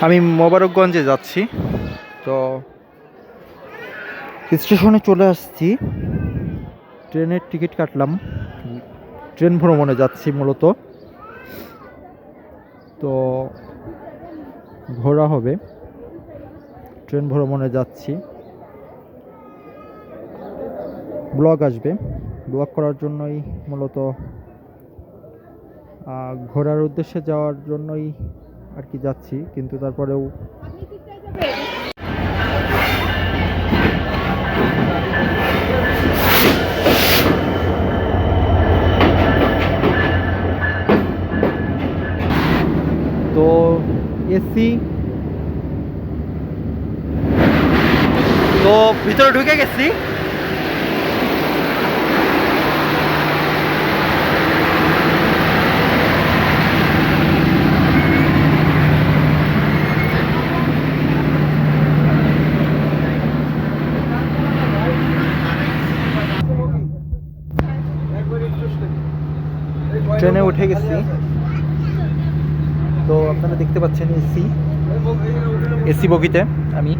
আমি মোবারকগঞ্জে যাচ্ছি। তো স্টেশনে চলে আসছি, ট্রেনের টিকিট কাটলাম। ট্রেন ভ্রমণে যাচ্ছি মূলত। তো ঘোরা হবে, ট্রেন ভ্রমণে যাচ্ছি। ব্লগ আসবে, ব্লগ করার জন্যই মূলত, ঘোরার উদ্দেশ্যে যাওয়ার জন্যই আর কি যাচ্ছি, কিন্তু তারপরেও তো এসি, তো ভিতরে ঢুকে গেছি। ট্রেনে উঠে গেছি। তো আপনারা দেখতে পাচ্ছেন এসি, এসি বগিতে আমি।